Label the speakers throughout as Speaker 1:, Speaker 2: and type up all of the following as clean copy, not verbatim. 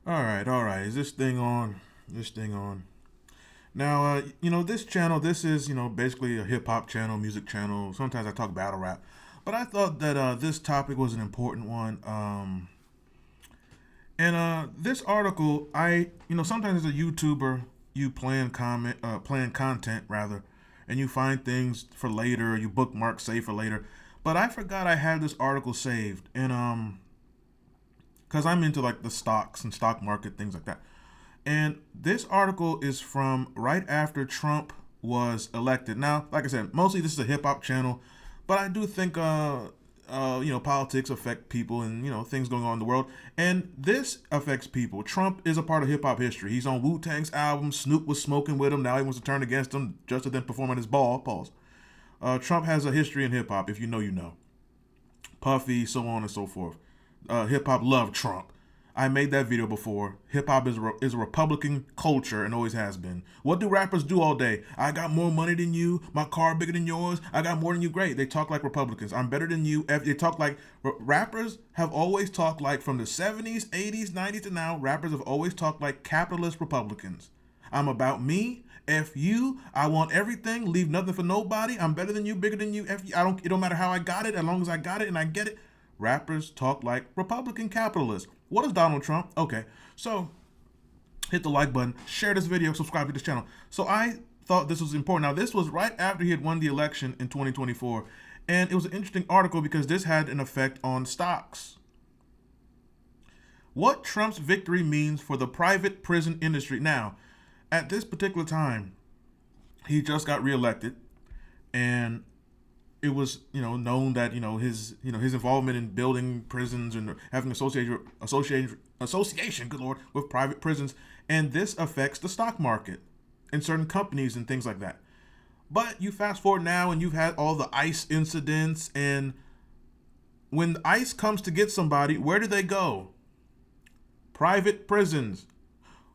Speaker 1: All right. Is this thing on? This thing on? Now, this channel, this is, basically a hip hop channel, music channel. Sometimes I talk battle rap, but I thought that this topic was an important one. And this article, sometimes as a YouTuber, you plan content rather, and you find things for later. You bookmark, save for later. But I forgot I had this article saved, and because I'm into like the stocks and stock market things like that. And this article is from right after Trump was elected. Now, like I said, mostly this is a hip hop channel, but I do think politics affect people and things going on in the world, and this affects people. Trump is a part of hip hop history. He's on Wu Tang's album. Snoop was smoking with him. Now he wants to turn against him just to then perform on his ball. Pause. Trump has a history in hip hop. If you know, you know. Puffy, so on and so forth. Hip hop loved Trump. I made that video before. Hip hop is a Republican culture and always has been. What do rappers do all day? I got more money than you. My car bigger than yours. I got more than you. Great. They talk like Republicans. I'm better than you. They talk like rappers have always talked like from the 70s, 80s, 90s to now. Rappers have always talked like capitalist Republicans. I'm about me. F you. I want everything. Leave nothing for nobody. I'm better than you. Bigger than you. F you. It don't matter how I got it. As long as I got it and I get it. Rappers talk like Republican capitalists. What is Donald Trump? Okay, so hit the like button, share this video, subscribe to this channel. So I thought this was important. Now, this was right after he had won the election in 2024, and it was an interesting article because this had an effect on stocks. What Trump's victory means for the private prison industry. Now, at this particular time, he just got reelected, and it was known that his involvement in building prisons and having association good lord, with private prisons, and this affects the stock market and certain companies and things like that. But you fast forward now and you've had all the ICE incidents, and when ICE comes to get somebody, where do they go? Private prisons.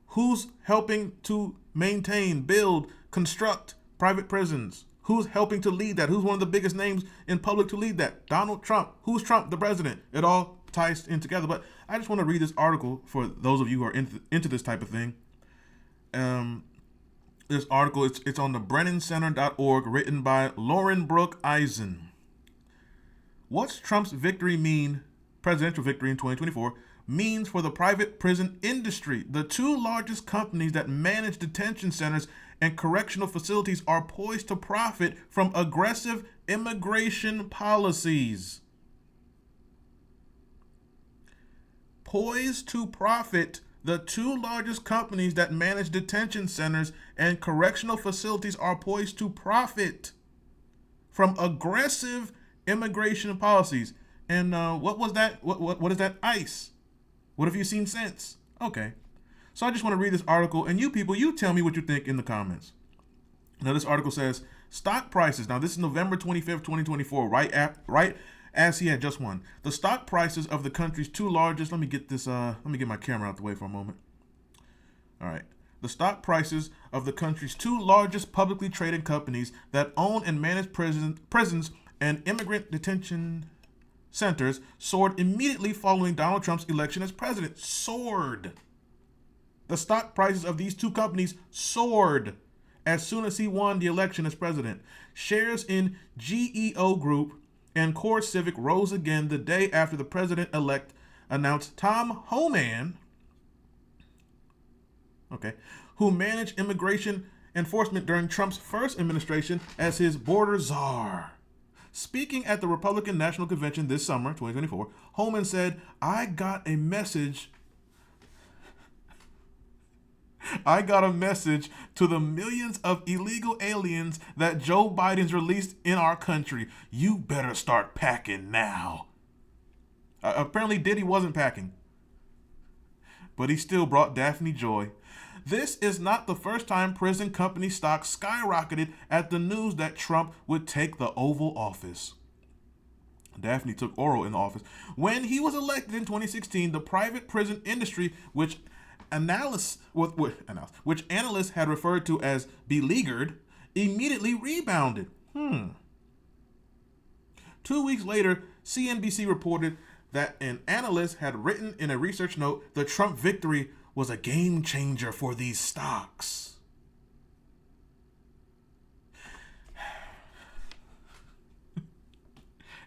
Speaker 1: Who's helping to maintain, build, construct private prisons? Who's helping to lead that? Who's one of the biggest names in public to lead that? Donald Trump. Who's Trump? The president. It all ties in together. But I just want to read this article for those of you who are into this type of thing. This article, it's on the BrennanCenter.org, written by Lauren Brooke Eisen. What's Trump's victory mean, presidential victory in 2024, means for the private prison industry? The two largest companies that manage detention centers and correctional facilities are poised to profit from aggressive immigration policies. Poised to profit. The two largest companies that manage detention centers and correctional facilities are poised to profit from aggressive immigration policies. And what was that? What is that? ICE. What have you seen since? Okay. So I just want to read this article, and you people, you tell me what you think in the comments. Now, this article says, stock prices. Now, this is November 25th, 2024, right as he had just won. The stock prices of the country's two largest, let me get my camera out the way for a moment. All right. The stock prices of the country's two largest publicly traded companies that own and manage prisons and immigrant detention centers soared immediately following Donald Trump's election as president. Soared. The stock prices of these two companies soared as soon as he won the election as president. Shares in GEO Group and Core Civic rose again the day after the president-elect announced Tom Homan, who managed immigration enforcement during Trump's first administration, as his border czar. Speaking at the Republican National Convention this summer, 2024, Homan said, I got a message to the millions of illegal aliens that Joe Biden's released in our country. You better start packing now. Apparently Diddy wasn't packing, but he still brought Daphne joy. This is not the first time prison company stocks skyrocketed at the news that Trump would take the Oval Office. Daphne took oral in the office. When he was elected in 2016, the private prison industry, which analysts had referred to as beleaguered, immediately rebounded. 2 weeks later, CNBC reported that an analyst had written in a research note the Trump victory was a game changer for these stocks.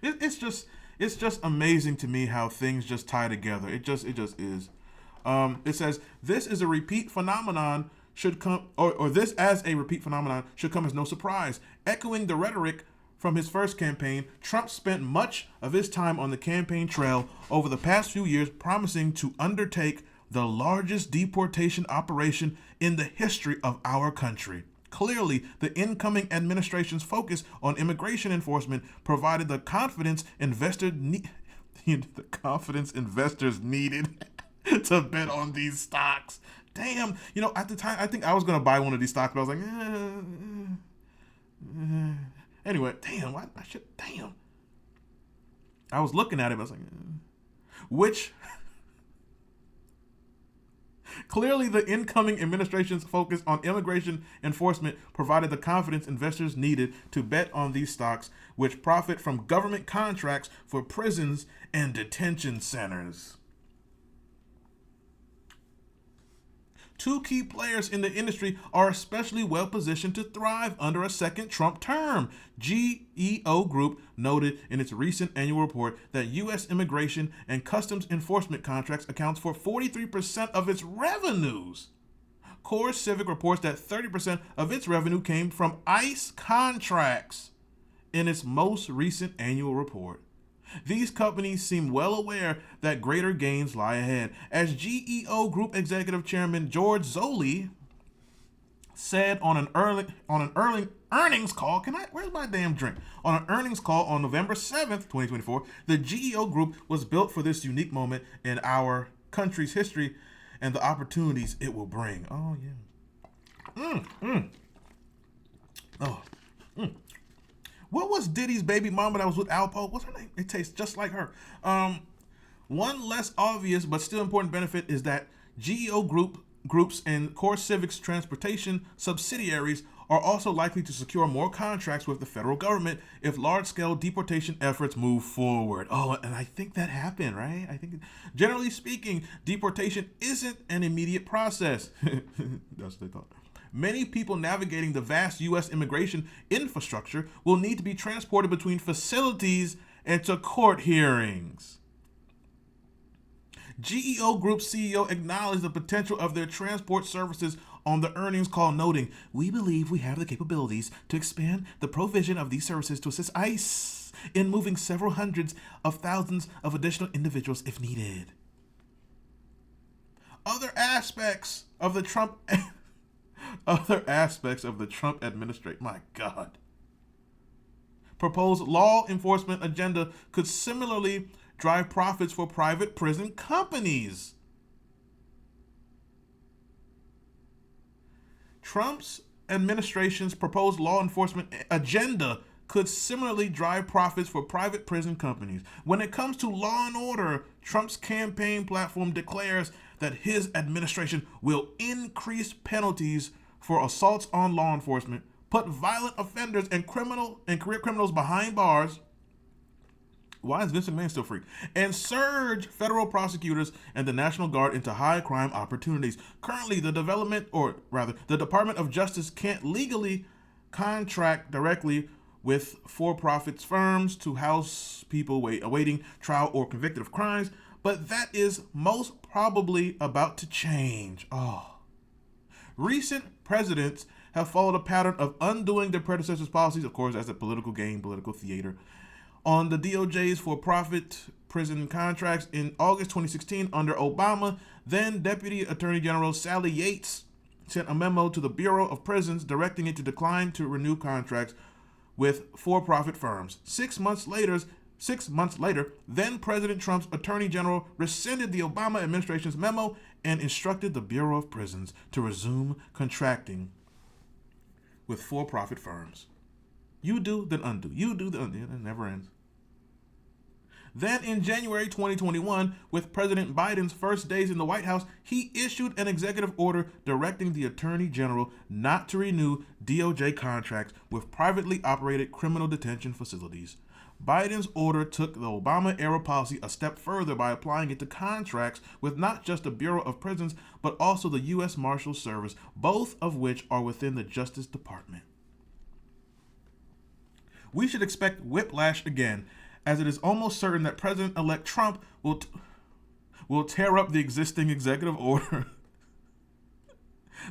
Speaker 1: It's just amazing to me how things just tie together. It just is. It says this is a repeat phenomenon should come or this as a repeat phenomenon should come as no surprise. Echoing the rhetoric from his first campaign, Trump spent much of his time on the campaign trail over the past few years promising to undertake the largest deportation operation in the history of our country. Clearly, the incoming administration's focus on immigration enforcement provided the confidence the confidence investors needed to bet on these stocks. Damn, at the time, I think I was gonna buy one of these stocks, but I was like, anyway, damn, I should, damn. I was looking at it, but I was like, which. Clearly, the incoming administration's focus on immigration enforcement provided the confidence investors needed to bet on these stocks, which profit from government contracts for prisons and detention centers. Two key players in the industry are especially well positioned to thrive under a second Trump term. GEO Group noted in its recent annual report that U.S. immigration and customs enforcement contracts accounts for 43% of its revenues. Core Civic reports that 30% of its revenue came from ICE contracts in its most recent annual report. These companies seem well aware that greater gains lie ahead. As GEO Group Executive Chairman George Zoley said on an earnings call, where's my damn drink? On an earnings call on November 7th, 2024, the GEO Group was built for this unique moment in our country's history and the opportunities it will bring. Oh, yeah. Oh. What was Diddy's baby mama that was with Alpo? What's her name? It tastes just like her. One less obvious but still important benefit is that GEO groups and Core Civic's transportation subsidiaries are also likely to secure more contracts with the federal government if large-scale deportation efforts move forward. Oh, and I think that happened, right? I think, generally speaking, deportation isn't an immediate process. That's what they thought. Many people navigating the vast U.S. immigration infrastructure will need to be transported between facilities and to court hearings. GEO Group CEO acknowledged the potential of their transport services on the earnings call, noting, "We believe we have the capabilities to expand the provision of these services to assist ICE in moving several hundreds of thousands of additional individuals if needed." Other aspects of the Trump administration, my God. Proposed law enforcement agenda could similarly drive profits for private prison companies. Trump's administration's proposed law enforcement agenda could similarly drive profits for private prison companies. When it comes to law and order, Trump's campaign platform declares that his administration will increase penalties for assaults on law enforcement, put violent offenders and career criminals behind bars. Why is Vince McMahon still free? And surge federal prosecutors and the National Guard into high crime opportunities. Currently, the Department of Justice can't legally contract directly with for-profit firms to house people awaiting trial or convicted of crimes, but that is most probably about to change. Recent presidents have followed a pattern of undoing their predecessors' policies, of course, as a political game, political theater, on the DOJ's for-profit prison contracts. In August 2016, under Obama, then Deputy Attorney General Sally Yates sent a memo to the Bureau of Prisons directing it to decline to renew contracts with for-profit firms. 6 months later, then President Trump's Attorney General rescinded the Obama administration's memo and instructed the Bureau of Prisons to resume contracting with for-profit firms. You do, then undo. You do, then undo. It never ends. Then in January 2021, with President Biden's first days in the White House, he issued an executive order directing the Attorney General not to renew DOJ contracts with privately operated criminal detention facilities. Biden's order took the Obama-era policy a step further by applying it to contracts with not just the Bureau of Prisons, but also the U.S. Marshals Service, both of which are within the Justice Department. We should expect whiplash again, as it is almost certain that President-elect Trump will tear up the existing executive order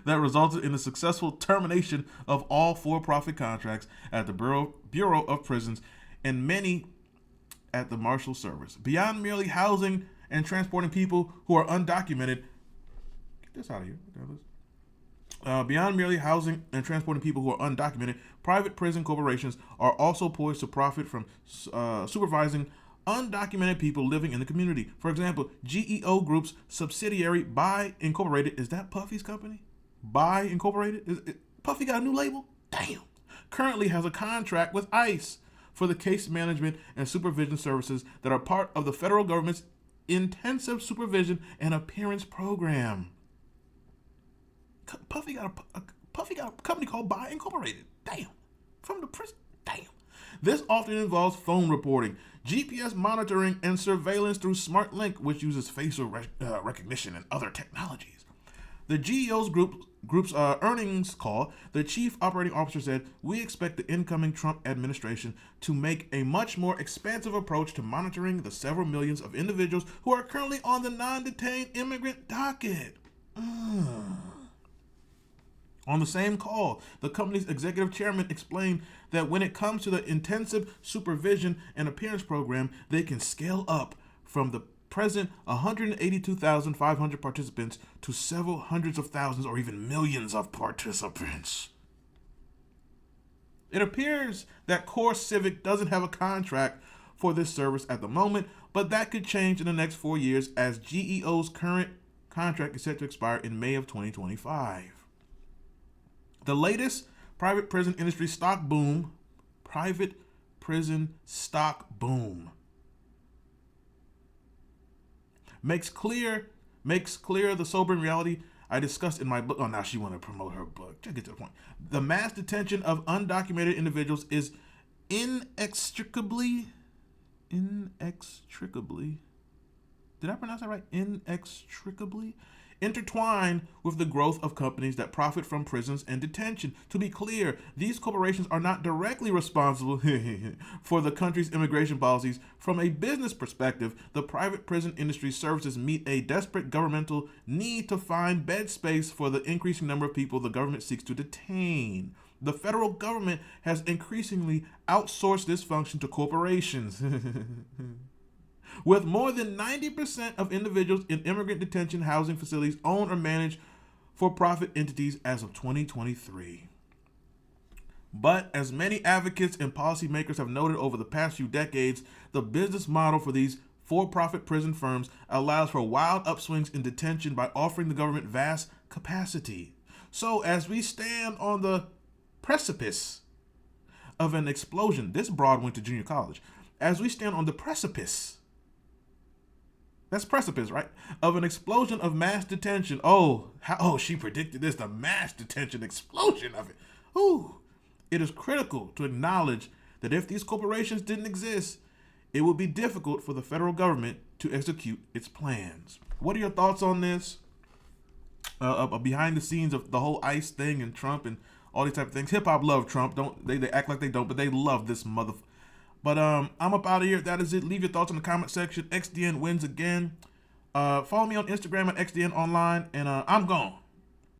Speaker 1: that resulted in the successful termination of all for-profit contracts at the Bureau of Prisons and many at the Marshal Service. Beyond merely housing and transporting people who are undocumented, get this out of here. Beyond merely housing and transporting people who are undocumented, private prison corporations are also poised to profit from supervising undocumented people living in the community. For example, GEO Group's subsidiary Buy Incorporated, is that Puffy's company? Buy Incorporated? Puffy got a new label? Damn. Currently has a contract with ICE for the case management and supervision services that are part of the federal government's intensive supervision and appearance program. Puffy got a company called Buy Incorporated. Damn. From the prison. Damn. This often involves phone reporting, GPS monitoring, and surveillance through SmartLink, which uses facial recognition and other technologies. The GEO's group's earnings call, the chief operating officer said, "We expect the incoming Trump administration to make a much more expansive approach to monitoring the several millions of individuals who are currently on the non-detained immigrant docket." On the same call, the company's executive chairman explained that when it comes to the intensive supervision and appearance program, they can scale up from the present 182,500 participants to several hundreds of thousands or even millions of participants. It appears that Core Civic doesn't have a contract for this service at the moment, but that could change in the next 4 years as GEO's current contract is set to expire in May of 2025. The latest private prison industry stock boom, makes clear the sobering reality I discussed in my book. Oh, now she want to promote her book. Just get to the point. The mass detention of undocumented individuals is inextricably, did I pronounce that right? Inextricably intertwined with the growth of companies that profit from prisons and detention. To be clear, these corporations are not directly responsible for the country's immigration policies. From a business perspective, the private prison industry services meet a desperate governmental need to find bed space for the increasing number of people the government seeks to detain. The federal government has increasingly outsourced this function to corporations. With more than 90% of individuals in immigrant detention housing facilities owned or managed for-profit entities as of 2023. But as many advocates and policymakers have noted over the past few decades, the business model for these for-profit prison firms allows for wild upswings in detention by offering the government vast capacity. So as we stand on the precipice of an explosion, this broad went to junior college, as we stand on the precipice, that's precipice, right? Of an explosion of mass detention. She predicted this, the mass detention explosion of it. It is critical to acknowledge that if these corporations didn't exist, it would be difficult for the federal government to execute its plans. What are your thoughts on this? Behind the scenes of the whole ICE thing and Trump and all these type of things. Hip hop love Trump. They act like they don't, but they love this mother. But I'm up out of here. That is it. Leave your thoughts in the comment section. XDN wins again. Follow me on Instagram at XDN Online, and I'm gone.